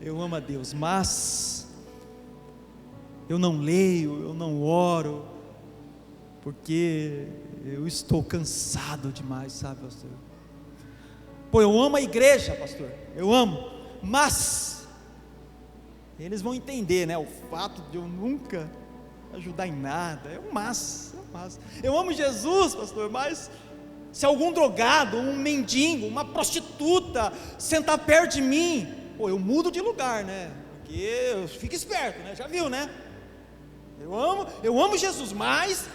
eu amo a Deus, mas eu não leio, eu não oro, porque eu estou cansado demais, sabe, pastor? Eu amo a igreja, pastor, eu amo, mas eles vão entender, né, o fato de eu nunca ajudar em nada, é um mas. Eu amo Jesus, pastor, mas se algum drogado, um mendigo, uma prostituta sentar perto de mim, eu mudo de lugar, né? Porque eu fico esperto, né? Já viu, né? Eu amo Jesus, mas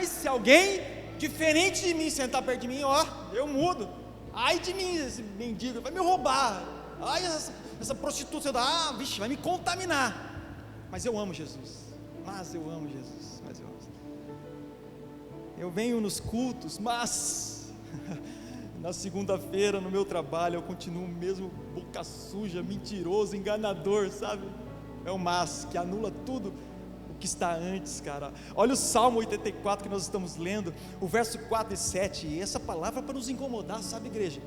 se alguém diferente de mim sentar perto de mim, eu mudo. Ai de mim, esse mendigo vai me roubar. Ai, essa prostituta, vai me contaminar. Mas eu amo Jesus. Eu venho nos cultos, mas na segunda-feira no meu trabalho eu continuo mesmo boca suja, mentiroso, enganador, sabe? É o mas que anula tudo o que está antes, cara. Olha o Salmo 84 que nós estamos lendo, o verso 4 e 7, e essa palavra para nos incomodar, sabe, igreja?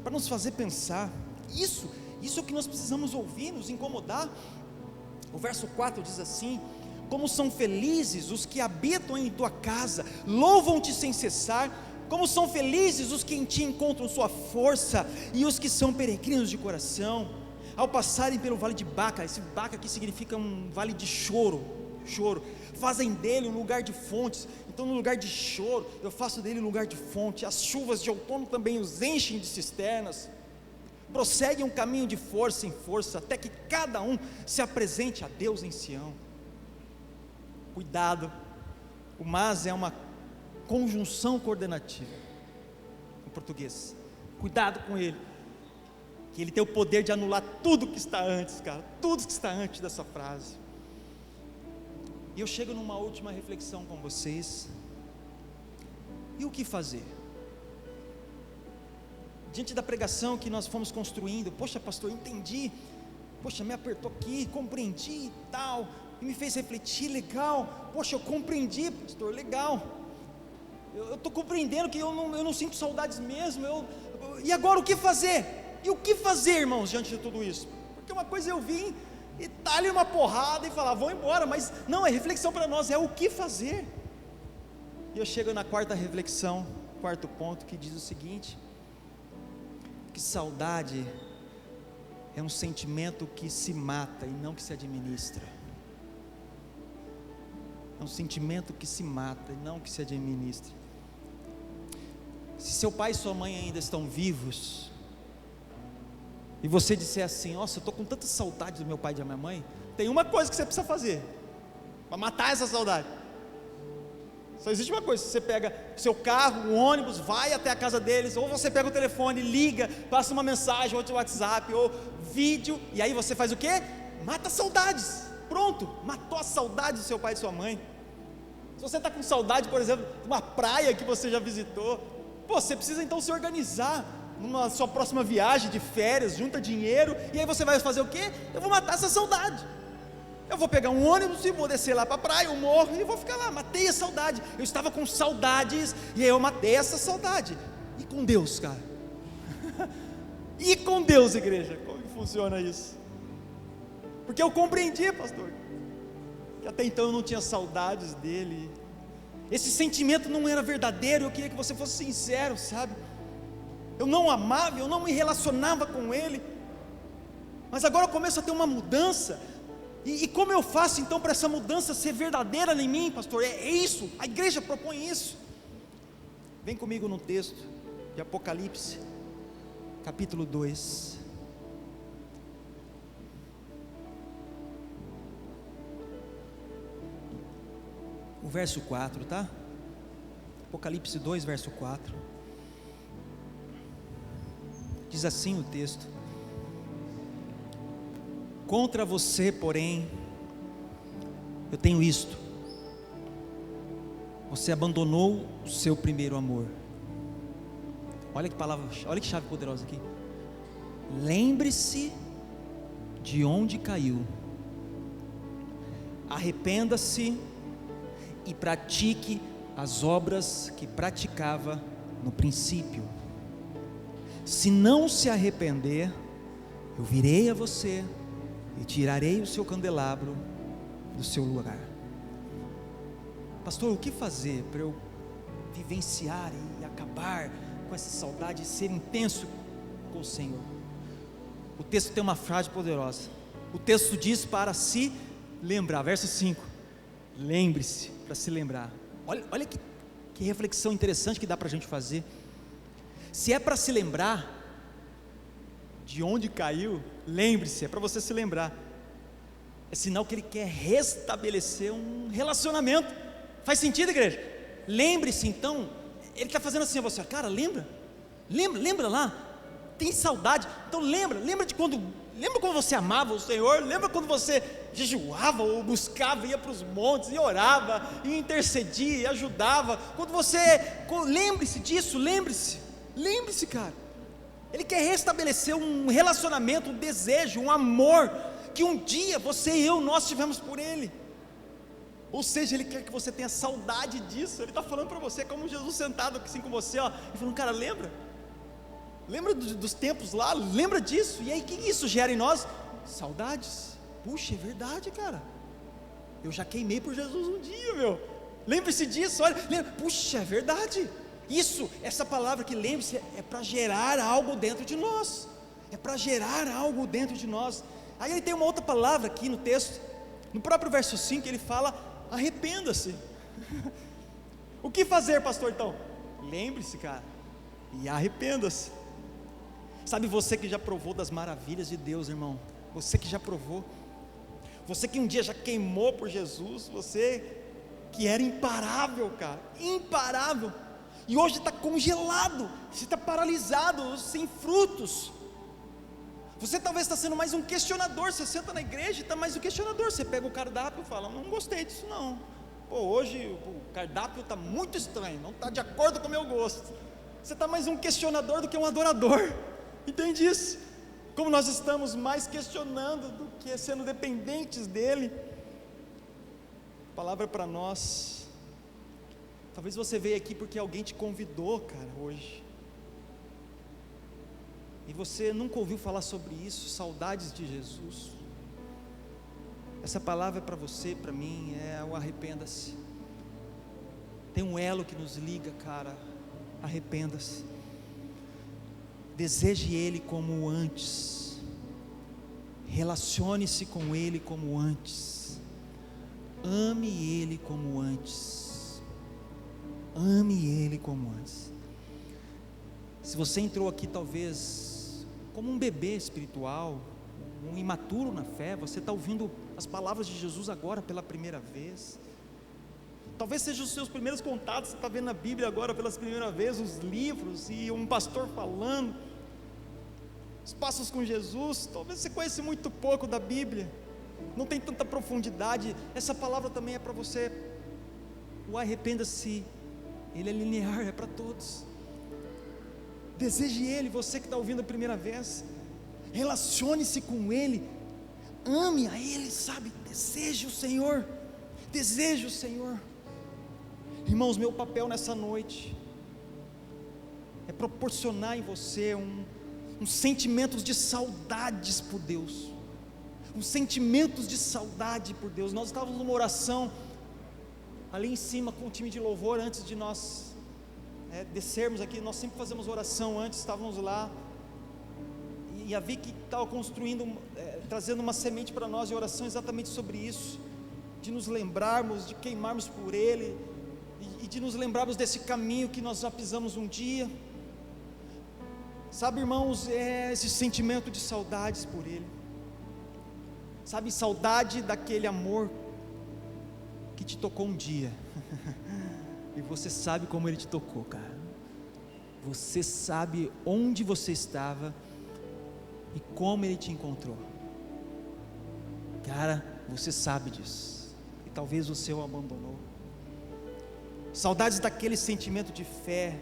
Para nos fazer pensar. Isso é o que nós precisamos ouvir, nos incomodar. O verso 4 diz assim: como são felizes os que habitam em tua casa, louvam-te sem cessar. Como são felizes os que em ti encontram sua força, e os que são peregrinos de coração, ao passarem pelo vale de Baca. Esse Baca aqui significa um vale de choro, fazem dele um lugar de fontes. Então, no lugar de choro, eu faço dele um lugar de fonte. As chuvas de outono também os enchem de cisternas. Prosseguem um caminho de força em força, até que cada um se apresente a Deus em Sião. Cuidado, o mas é uma conjunção coordenativa em português. Cuidado com ele, que ele tem o poder de anular tudo que está antes, cara, tudo que está antes dessa frase. E eu chego numa última reflexão com vocês. E o que fazer? Diante da pregação que nós fomos construindo, poxa pastor, entendi, poxa, me apertou aqui, compreendi e tal, e me fez refletir, legal, poxa, eu compreendi, pastor, legal, eu estou compreendendo que eu não sinto saudades mesmo, e agora o que fazer? E o que fazer, irmãos, diante de tudo isso? Porque uma coisa eu vim e dar-lhe uma porrada e falar, vou embora, mas não, é reflexão para nós, é o que fazer. E eu chego na quarta reflexão, quarto ponto, que diz o seguinte: que saudade é um sentimento que se mata e não que se administra. É um sentimento que se mata e não que se administra. Se seu pai e sua mãe ainda estão vivos, e você disser assim: nossa, eu estou com tanta saudade do meu pai e da minha mãe, tem uma coisa que você precisa fazer para matar essa saudade. Só existe uma coisa: você pega seu carro, um ônibus, vai até a casa deles, ou você pega o telefone, liga, passa uma mensagem, ou WhatsApp, ou vídeo, e aí você faz o quê? Mata saudades. Pronto, matou a saudade do seu pai e de sua mãe. Se você está com saudade, por exemplo, de uma praia que você já visitou, você precisa então se organizar numa sua próxima viagem de férias, junta dinheiro, e aí você vai fazer o quê? Eu vou matar essa saudade. Eu vou pegar um ônibus e vou descer lá para a praia, eu morro e vou ficar lá. Matei a saudade. Eu estava com saudades e aí eu matei essa saudade. E com Deus, cara? E com Deus, igreja? Como que funciona isso? Porque eu compreendi, pastor, que até então eu não tinha saudades dele. Esse sentimento não era verdadeiro. Eu queria que você fosse sincero, sabe? Eu não amava, eu não me relacionava com ele. Mas agora eu começo a ter uma mudança. E como eu faço então para essa mudança ser verdadeira em mim, pastor? É isso, a igreja propõe isso. Vem comigo no texto de Apocalipse, capítulo 2. O verso 4, tá? Apocalipse 2, verso 4. Diz assim o texto: contra você, porém, eu tenho isto: você abandonou o seu primeiro amor. Olha que palavra, olha que chave poderosa aqui. Lembre-se de onde caiu, arrependa-se e pratique as obras que praticava no princípio. Se não se arrepender, eu virei a você e tirarei o seu candelabro do seu lugar. Pastor, o que fazer para eu vivenciar e acabar com essa saudade e ser intenso com o Senhor? O texto tem uma frase poderosa. O texto diz para se lembrar, verso 5: lembre-se, para se lembrar. Olha que reflexão interessante que dá para a gente fazer. Se é para se lembrar de onde caiu, lembre-se, é para você se lembrar. É sinal que ele quer restabelecer um relacionamento. Faz sentido, igreja? Lembre-se então. Ele está fazendo assim a você: cara, lembra lá, tem saudade, então lembra de quando você amava o Senhor, lembra quando você jejuava ou buscava, ia para os montes e orava, e intercedia e ajudava, lembre-se disso, lembre-se, cara. Ele quer restabelecer um relacionamento, um desejo, um amor, que um dia você e nós tivemos por Ele. Ou seja, Ele quer que você tenha saudade disso. Ele está falando para você, como Jesus sentado assim com você, e falando: cara, lembra dos tempos lá, lembra disso. E aí o que isso gera em nós? Saudades. Puxa, é verdade, cara, eu já queimei por Jesus um dia, meu. Lembre-se disso, olha, puxa, é verdade. Isso, essa palavra que lembre-se, é para gerar algo dentro de nós. É para gerar algo dentro de nós. Aí ele tem uma outra palavra aqui no texto, no próprio verso 5, ele fala: arrependa-se. O que fazer, pastor, então? Lembre-se, cara, e arrependa-se. Sabe, você que já provou das maravilhas de Deus, irmão, você que já provou, você que um dia já queimou por Jesus, você que era imparável, cara, imparável, e hoje está congelado, você está paralisado, sem frutos. Você talvez está sendo mais um questionador. Você senta na igreja e está mais um questionador. Você pega o cardápio e fala: não gostei disso não. Hoje o cardápio está muito estranho, não está de acordo com o meu gosto. Você está mais um questionador do que um adorador. Entende isso? Como nós estamos mais questionando do que sendo dependentes dEle. A palavra para nós. Talvez você veio aqui porque alguém te convidou, cara, hoje, e você nunca ouviu falar sobre isso, saudades de Jesus. Essa palavra é para você, para mim, é o arrependa-se. Tem um elo que nos liga, cara, arrependa-se. Deseje Ele como antes, Relacione-se com Ele como antes. Ame Ele como antes. Ame Ele como antes. Se você entrou aqui talvez como um bebê espiritual, um imaturo na fé, você está ouvindo as palavras de Jesus agora pela primeira vez. Talvez sejam os seus primeiros contatos, você está vendo a Bíblia agora pela primeira vez, os livros e um pastor falando, os passos com Jesus. Talvez você conheça muito pouco da Bíblia, não tem tanta profundidade. Essa palavra também é para você. O arrependa-se, ele é linear, é para todos. Deseje Ele, você que está ouvindo a primeira vez, relacione-se com Ele, ame a Ele, sabe? Deseje o Senhor, deseje o Senhor. Irmãos, meu papel nessa noite é proporcionar em você uns sentimentos de saudades por Deus, uns sentimentos de saudade por Deus. Nós estávamos numa oração ali em cima com o time de louvor, antes de nós descermos aqui. Nós sempre fazemos oração antes, estávamos lá, e a Vicky estava construindo, trazendo uma semente para nós de oração exatamente sobre isso, de nos lembrarmos, de queimarmos por Ele, e de nos lembrarmos desse caminho que nós já pisamos um dia. Sabe, irmãos, esse sentimento de saudades por Ele, sabe, saudade daquele amor que te tocou um dia, e você sabe como Ele te tocou, cara. Você sabe onde você estava e como Ele te encontrou, cara. Você sabe disso, e talvez você o abandonou. Saudades daquele sentimento de fé,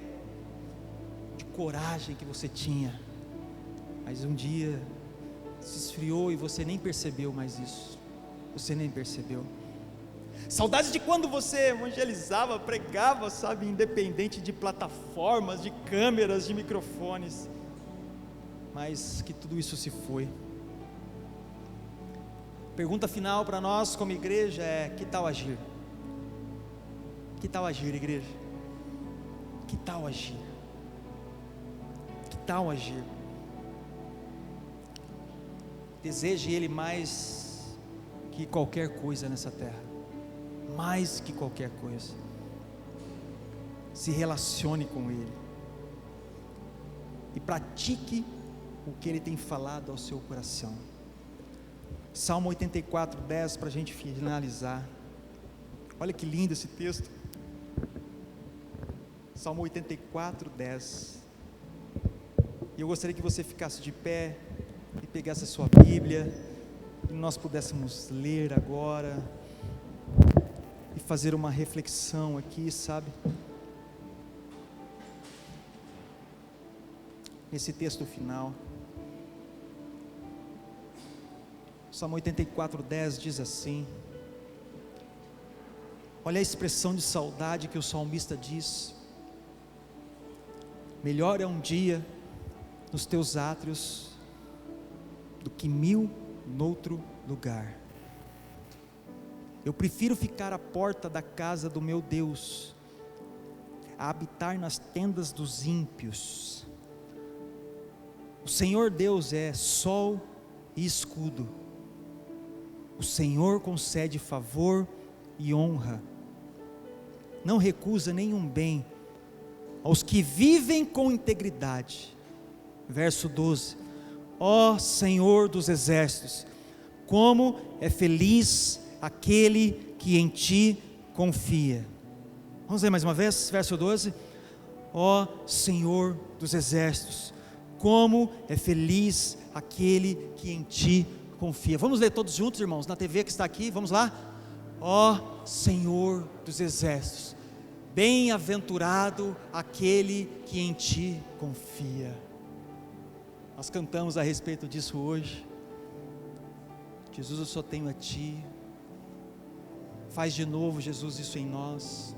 de coragem que você tinha, mas um dia se esfriou e você nem percebeu mais isso. Você nem percebeu. Saudades de quando você evangelizava, pregava, sabe, independente de plataformas, de câmeras, de microfones, mas que tudo isso se foi. Pergunta final para nós como igreja é: que tal agir? Que tal agir, igreja? Que tal agir? Que tal agir? Deseje Ele mais que qualquer coisa nessa terra, mais que qualquer coisa. Se relacione com Ele e pratique o que Ele tem falado ao seu coração. Salmo 84, 10, para a gente finalizar. Olha que lindo esse texto. Salmo 84, 10. E eu gostaria que você ficasse de pé e pegasse a sua Bíblia, e nós pudéssemos ler agora e fazer uma reflexão aqui, sabe, nesse texto final. Salmo 84, 10 diz assim. Olha a expressão de saudade que o salmista diz: melhor é um dia nos teus átrios do que 1000 noutro lugar. Eu prefiro ficar à porta da casa do meu Deus, a habitar nas tendas dos ímpios. O Senhor Deus é sol e escudo. O Senhor concede favor e honra. Não recusa nenhum bem aos que vivem com integridade. Verso 12: ó Senhor dos exércitos, como é feliz aquele que em ti confia. Vamos ler mais uma vez, verso 12: ó Senhor dos exércitos, como é feliz aquele que em ti confia. Vamos ler todos juntos, irmãos, na TV que está aqui, vamos lá. Ó Senhor dos exércitos, bem-aventurado aquele que em ti confia. Nós cantamos a respeito disso hoje. Jesus, eu só tenho a ti. Faz de novo, Jesus, isso em nós.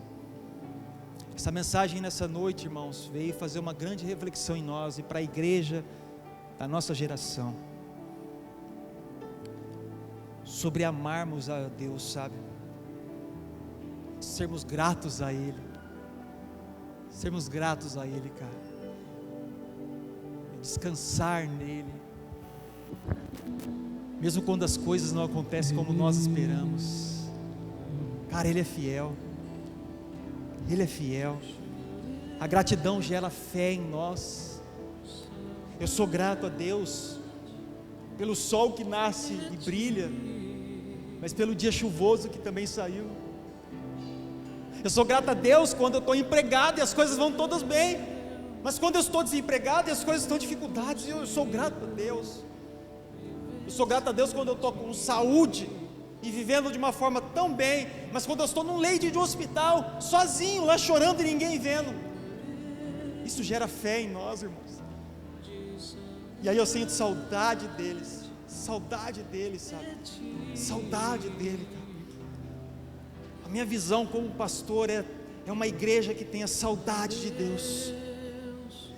Essa mensagem nessa noite, irmãos, veio fazer uma grande reflexão em nós e para a igreja da nossa geração, sobre amarmos a Deus, sabe, sermos gratos a Ele, cara, descansar nele, mesmo quando as coisas não acontecem como nós esperamos. Cara, Ele é fiel. Ele é fiel. A gratidão gera fé em nós. Eu sou grato a Deus pelo sol que nasce e brilha, mas pelo dia chuvoso que também saiu. Eu sou grato a Deus quando eu estou empregado e as coisas vão todas bem, mas quando eu estou desempregado e as coisas estão em dificuldades, eu sou grato a Deus. Eu sou grato a Deus quando eu estou com saúde e vivendo de uma forma tão bem, mas quando eu estou num leito de um hospital, sozinho, lá chorando e ninguém vendo. Isso gera fé em nós, irmãos. E aí eu sinto saudade deles, sabe? Saudade dele, cara. A minha visão como pastor é uma igreja que tenha saudade de Deus.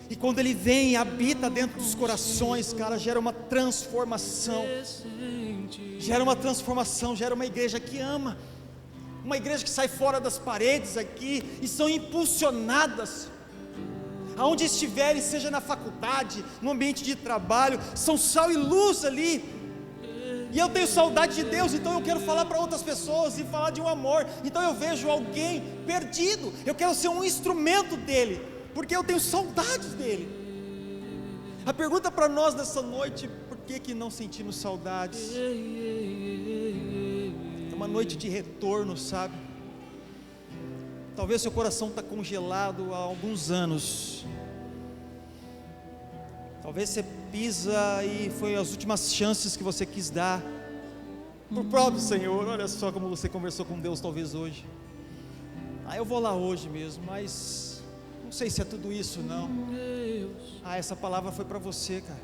E quando Ele vem e habita dentro dos corações, cara, gera uma transformação. Gera uma igreja que ama. Uma igreja que sai fora das paredes aqui e são impulsionadas. Aonde estiverem, seja na faculdade, no ambiente de trabalho, são sal e luz ali. E eu tenho saudade de Deus, então eu quero falar para outras pessoas e falar de um amor. Então eu vejo alguém perdido, eu quero ser um instrumento dele, porque eu tenho saudades dele. A pergunta para nós nessa noite: por que não sentimos saudades? É uma noite de retorno, sabe? Talvez seu coração está congelado há alguns anos. Talvez você pisa e foi as últimas chances que você quis dar para o próprio Senhor. Olha só como você conversou com Deus talvez hoje. Eu vou lá hoje mesmo, mas não sei se é tudo isso não. Essa palavra foi para você, cara.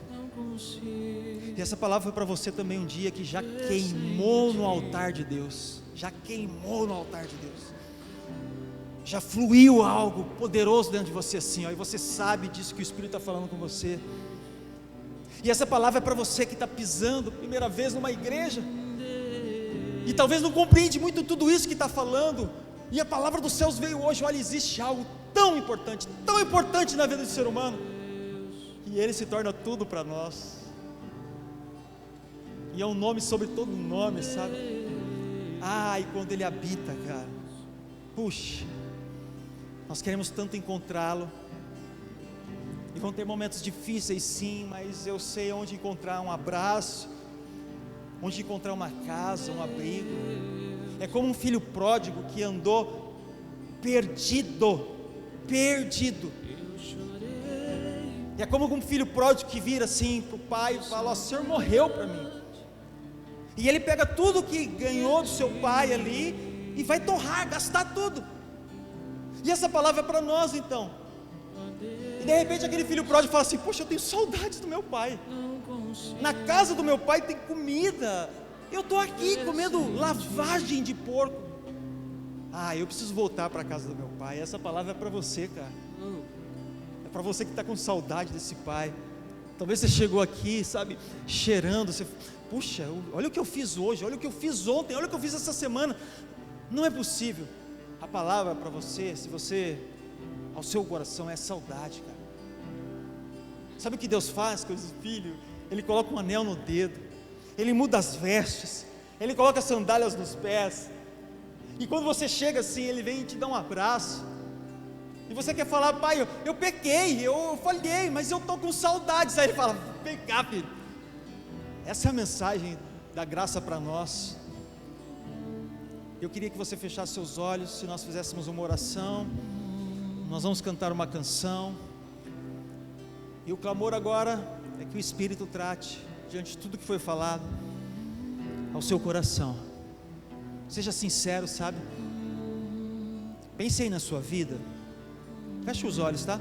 E essa palavra foi para você também um dia que já queimou no altar de Deus. Já fluiu algo poderoso dentro de você assim, e você sabe disso que o Espírito está falando com você. E essa palavra é para você que está pisando primeira vez numa igreja e talvez não compreende muito tudo isso que está falando, e a palavra dos céus veio hoje. Olha, existe algo tão importante na vida do ser humano, e Ele se torna tudo para nós, e é um nome sobre todo nome, sabe? E quando Ele habita, cara, puxa, nós queremos tanto encontrá-lo. E vão ter momentos difíceis sim, mas eu sei onde encontrar um abraço, onde encontrar uma casa, um abrigo. É como um filho pródigo que andou perdido. É como um filho pródigo que vira assim para o pai e fala: o Senhor morreu para mim. E ele pega tudo que ganhou do seu pai ali e vai torrar, gastar tudo. E essa palavra é para nós então. E de repente aquele filho pródigo fala assim: poxa, eu tenho saudades do meu pai. Na casa do meu pai tem comida, eu estou aqui comendo lavagem de porco. Eu preciso voltar para a casa do meu pai. Essa palavra é para você, cara. É para você que está com saudade desse pai. Talvez você chegou aqui, sabe, cheirando, você, puxa, olha o que eu fiz hoje, olha o que eu fiz ontem, olha o que eu fiz essa semana. Não é possível. A palavra é para você, se você, ao seu coração, é saudade, cara. Sabe o que Deus faz com esse filho? Ele coloca um anel no dedo, Ele muda as vestes, Ele coloca sandálias nos pés, e quando você chega assim, Ele vem e te dá um abraço, e você quer falar: pai, eu pequei, eu falhei, mas eu estou com saudades. Aí Ele fala: vem cá, filho. Essa é a mensagem da graça para nós. Eu queria que você fechasse seus olhos, se nós fizéssemos uma oração. Nós vamos cantar uma canção, e o clamor agora é que o Espírito trate, diante de tudo que foi falado, ao seu coração. Seja sincero, sabe? Pense aí na sua vida. Feche os olhos, tá?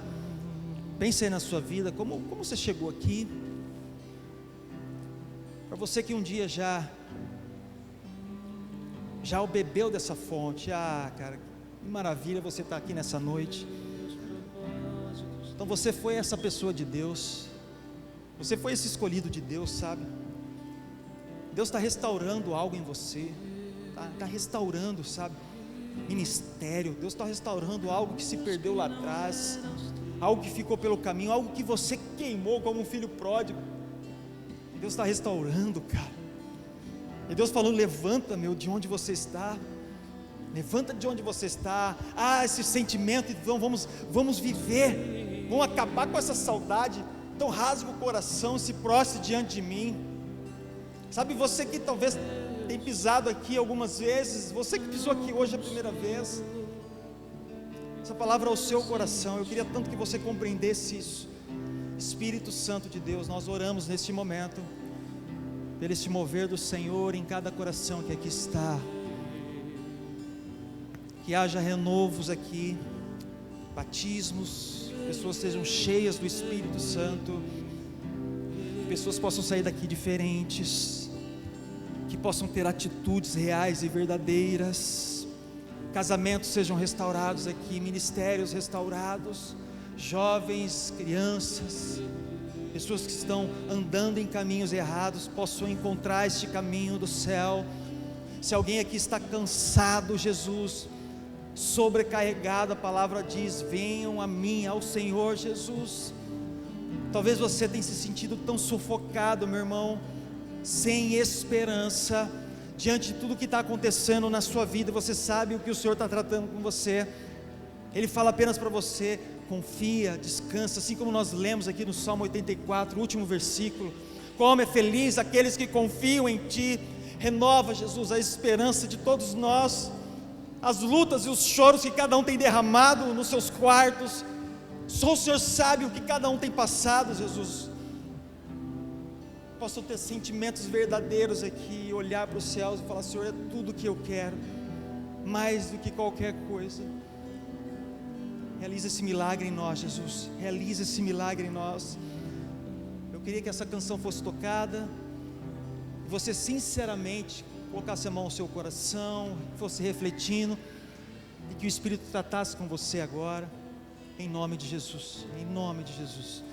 Pense aí na sua vida, como você chegou aqui. Para você que um dia já bebeu dessa fonte, cara, que maravilha você estar aqui nessa noite. Então você foi essa pessoa de Deus, você foi esse escolhido de Deus, sabe? Deus está restaurando algo em você, está restaurando, sabe? Ministério, Deus está restaurando algo que se perdeu lá atrás, algo que ficou pelo caminho, algo que você queimou como um filho pródigo. Deus está restaurando, cara. E Deus falando: levanta, meu, de onde você está. Levanta de onde você está. Esse sentimento, então vamos viver. Vamos acabar com essa saudade. Então rasga o coração, se prostre diante de mim. Sabe, você que talvez tem pisado aqui algumas vezes, você que pisou aqui hoje a primeira vez, essa palavra é o seu coração. Eu queria tanto que você compreendesse isso. Espírito Santo de Deus, nós oramos neste momento pelo este mover do Senhor em cada coração que aqui está. Que haja renovos aqui, batismos, pessoas sejam cheias do Espírito Santo, pessoas possam sair daqui diferentes, que possam ter atitudes reais e verdadeiras, casamentos sejam restaurados aqui, ministérios restaurados, jovens, crianças, pessoas que estão andando em caminhos errados, possam encontrar este caminho do céu. Se alguém aqui está cansado, Jesus, sobrecarregado, a palavra diz: venham a mim, ao Senhor Jesus. Talvez você tenha se sentido tão sufocado, meu irmão, sem esperança, diante de tudo que está acontecendo na sua vida. Você sabe o que o Senhor está tratando com você. Ele fala apenas para você: confia, descansa, assim como nós lemos aqui no Salmo 84, o último versículo. Como é feliz aqueles que confiam em Ti. Renova, Jesus, a esperança de todos nós. As lutas e os choros que cada um tem derramado nos seus quartos, só o Senhor sabe o que cada um tem passado, Jesus. Posso ter sentimentos verdadeiros aqui, olhar para os céus e falar: Senhor, é tudo o que eu quero, mais do que qualquer coisa. Realiza esse milagre em nós, Jesus, realiza esse milagre em nós. Eu queria que essa canção fosse tocada, e você sinceramente colocasse a mão no seu coração, fosse refletindo, e que o Espírito tratasse com você agora, em nome de Jesus, em nome de Jesus,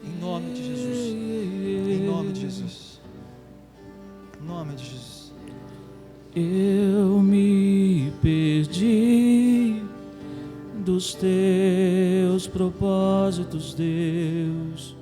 em nome de Jesus, em nome de Jesus, em nome de Jesus. Eu me perdi dos teus propósitos, Deus.